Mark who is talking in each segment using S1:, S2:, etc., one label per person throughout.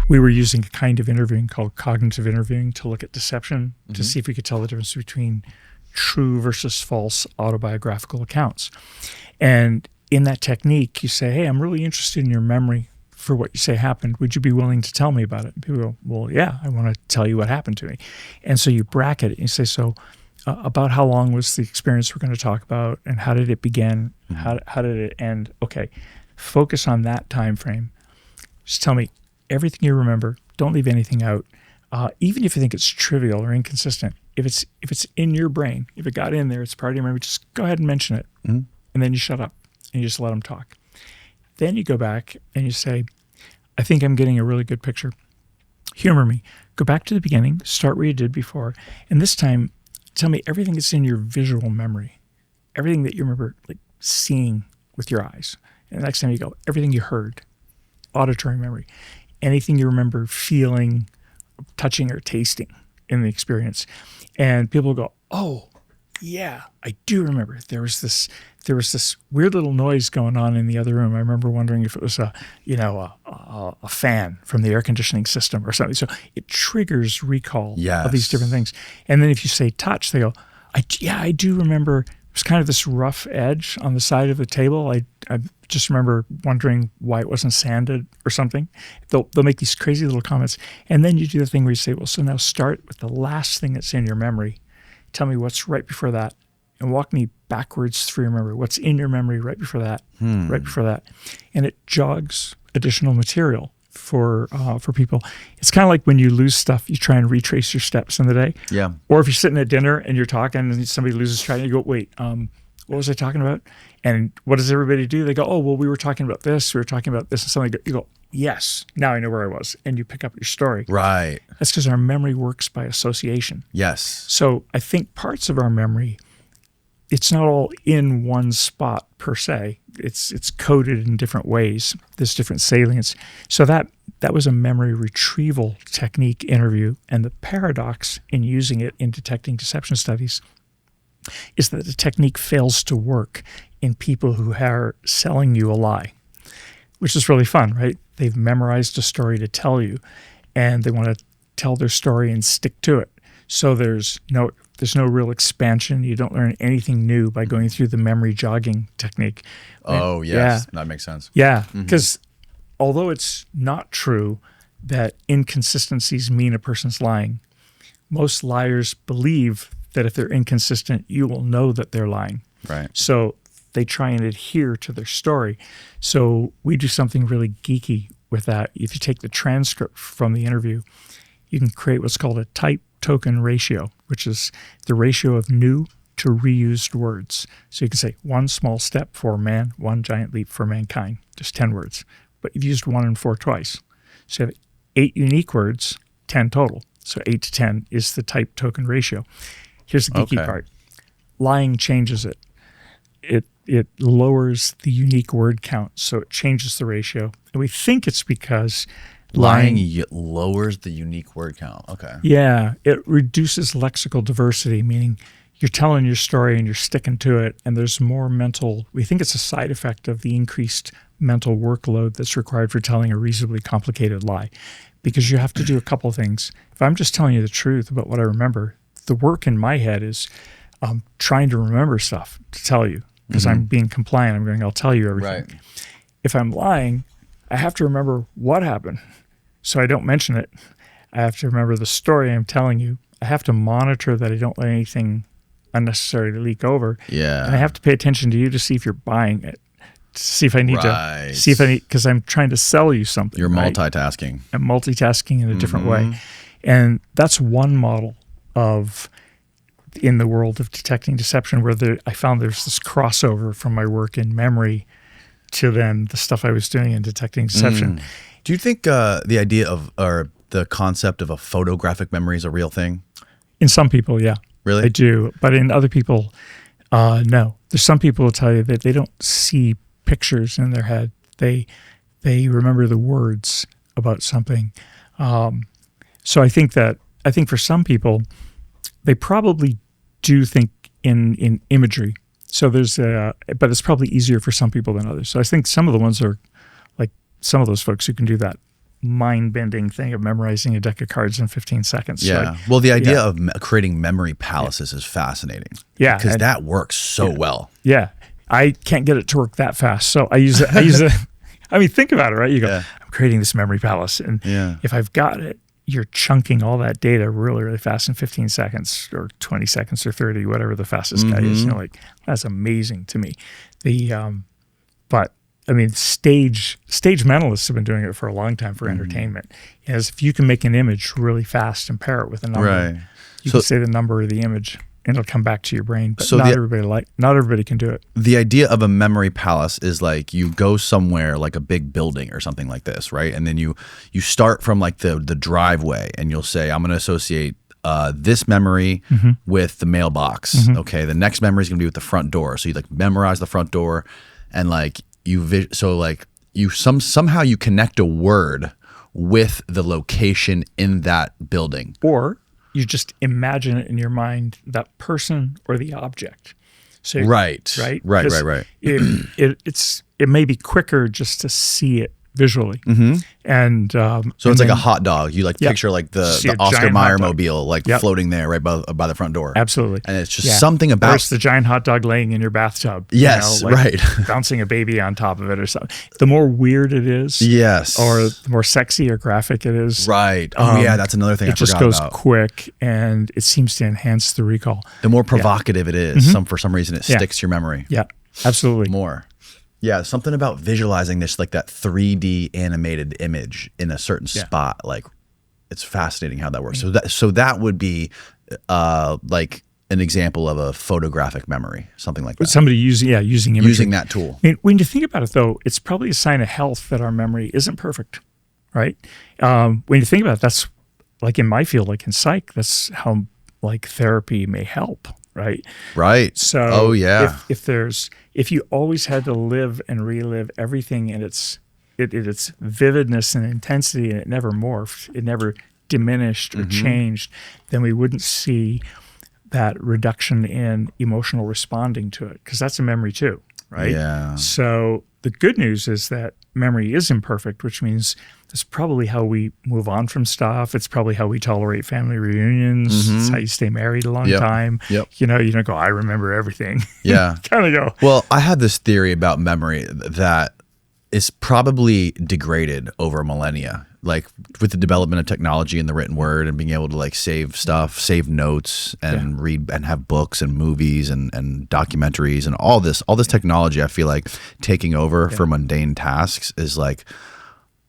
S1: we were using a kind of interviewing called cognitive interviewing to look at deception, to see if we could tell the difference between true versus false autobiographical accounts. And in that technique, you say, hey, I'm really interested in your memory for what you say happened. Would you be willing to tell me about it? And people go, well, yeah, I want to tell you what happened to me. And so you bracket it and you say, so about how long was the experience we're going to talk about, and how did it begin? How did it end? Okay, focus on that time frame. Just tell me everything you remember. Don't leave anything out. Even if you think it's trivial or inconsistent, if it's in your brain, if it got in there, it's part of your memory, just go ahead and mention it. And then you shut up and you just let them talk. Then you go back and you say, I think I'm getting a really good picture. Humor me. Go back to the beginning, start where you did before, and this time tell me everything that's in your visual memory, everything that you remember like seeing with your eyes. And the next time you go, everything you heard, auditory memory, anything you remember feeling, touching, or tasting in the experience. And people go, oh, yeah, I do remember. There was this weird little noise going on in the other room. I remember wondering if it was a fan from the air conditioning system or something. So it triggers recall of these different things. And then if you say touch, they go, I do remember. It was kind of this rough edge on the side of the table. I just remember wondering why it wasn't sanded or something. They'll make these crazy little comments. And then you do the thing where you say, well, so now start with the last thing that's in your memory. Tell me what's right before that, and walk me backwards through your memory. What's in your memory right before that, right before that. And it jogs additional material for people. It's kind of like when you lose stuff, you try and retrace your steps in the day. Yeah. Or if you're sitting at dinner and you're talking and somebody loses track, you go, wait, what was I talking about? And what does everybody do? They go, oh, well, we were talking about this. We were talking about this. And something. You go, yes, now I know where I was. And you pick up your story. Right. That's because our memory works by association. Yes. So I think parts of our memory, it's not all in one spot per se. It's coded in different ways. There's different salience. So that was a memory retrieval technique interview. And the paradox in using it in detecting deception studies is that the technique fails to work in people who are selling you a lie, which is really fun, right? They've memorized a story to tell you, and they want to tell their story and stick to it. So there's no real expansion. You don't learn anything new by going through the memory jogging technique.
S2: Oh, yes. That makes sense.
S1: Yeah, because although it's not true that inconsistencies mean a person's lying, most liars believe that if they're inconsistent, you will know that they're lying. Right. So they try and adhere to their story. So we do something really geeky with that. If you take the transcript from the interview, you can create what's called a type token ratio, which is the ratio of new to reused words. So you can say one small step for man, one giant leap for mankind, just 10 words. But you've used 1 and 4 twice. So you have 8 unique words, 10 total. So 8 to 10 is the type token ratio. Here's the geeky part. Lying changes it. It lowers the unique word count, so it changes the ratio. And we think it's because
S2: lying lowers the unique word count. Okay.
S1: Yeah, it reduces lexical diversity, meaning you're telling your story and you're sticking to it, and there's more we think it's a side effect of the increased mental workload that's required for telling a reasonably complicated lie, because you have to do a couple of things. If I'm just telling you the truth about what I remember, the work in my head is trying to remember stuff to tell you, because I'm being compliant. I'm going, I'll tell you everything. Right. If I'm lying, I have to remember what happened, so I don't mention it. I have to remember the story I'm telling you. I have to monitor that I don't let anything unnecessarily leak over. Yeah. And I have to pay attention to you to see if you're buying it, to see if I need because I'm trying to sell you something.
S2: You're multitasking.
S1: I'm multitasking in a different way. And that's one model in the world of detecting deception where I found there's this crossover from my work in memory to then the stuff I was doing in detecting deception.
S2: Do you think the idea of or the concept of a photographic memory is a real thing?
S1: In some people, yeah.
S2: Really?
S1: I do. But in other people, no. There's some people who tell you that they don't see pictures in their head. They remember the words about something. So I think for some people, they probably do think in imagery. So but it's probably easier for some people than others. So I think some of the ones are like some of those folks who can do that mind-bending thing of memorizing a deck of cards in 15 seconds.
S2: Yeah.
S1: Like,
S2: well, the idea of creating memory palaces is fascinating.
S1: Yeah.
S2: Because that works so well.
S1: Yeah. I can't get it to work that fast. So I use it. I mean, think about it, right? You go, I'm creating this memory palace. And if I've got it, you're chunking all that data really, really fast in 15 seconds or 20 seconds or 30, whatever the fastest guy is. You know, like, that's amazing to me. But I mean, stage mentalists have been doing it for a long time for entertainment. As if you can make an image really fast and pair it with a number, you can say the number of the image, and it'll come back to your brain. But not everybody can do it.
S2: The idea of a memory palace is like you go somewhere like a big building or something like this, right? And then you start from like the driveway, and you'll say, I'm going to associate this memory with the mailbox. Okay, the next memory is going to be with the front door. So you like memorize the front door, and like somehow you connect a word with the location in that building.
S1: Or you just imagine it in your mind, that person or the object. So
S2: right.
S1: It may be quicker just to see it visually. And
S2: so it's like a hot dog. You like picture like the Oscar Mayer mobile like floating there right by the front door.
S1: Absolutely.
S2: And it's just something about
S1: it's the giant hot dog laying in your bathtub.
S2: Yes,
S1: you know, like
S2: right.
S1: bouncing a baby on top of it or something. The more weird it is, or the more sexy or graphic it is.
S2: Right. Oh yeah, that's another thing I forgot about.
S1: It just goes quick, and it seems to enhance the recall.
S2: The more provocative it is, for some reason it sticks to your memory.
S1: Yeah, absolutely.
S2: More. Yeah, something about visualizing this, like that 3D animated image in a certain spot. Like, it's fascinating how that works. So that would be like an example of a photographic memory, something like that.
S1: Somebody using imagery.
S2: Using that tool.
S1: I mean, when you think about it, though, it's probably a sign of health that our memory isn't perfect, right? When you think about it, that's like in my field, like in psych, that's how like therapy may help. Right.
S2: Right.
S1: So if you always had to live and relive everything in its vividness and intensity, and it never morphed, it never diminished or changed, then we wouldn't see that reduction in emotional responding to it, because that's a memory too, right?
S2: Yeah.
S1: So the good news is that memory is imperfect, which means that's probably how we move on from stuff. It's probably how we tolerate family reunions. It's how you stay married a long time. You know, you don't go, I remember everything.
S2: Yeah.
S1: Kind of go.
S2: Well, I had this theory about memory that is probably degraded over millennia. Like with the development of technology and the written word and being able to like save stuff, save notes and read and have books and movies and documentaries and all this technology, I feel like taking over for mundane tasks is like,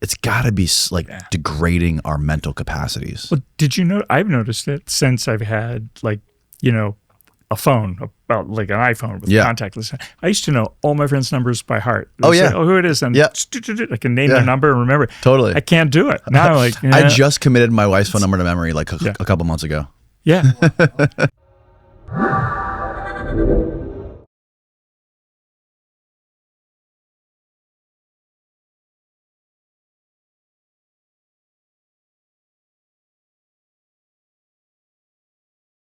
S2: it's got to be like degrading our mental capacities.
S1: Well, did you know, I've noticed it since I've had like, you know, a phone, about like an iPhone with contactless. I used to know all my friends' numbers by heart. They'd say, who it is, and I can name their number and remember it.
S2: Totally.
S1: I can't do it. Now like
S2: I just committed my wife's phone number to memory like a couple months ago.
S1: Yeah.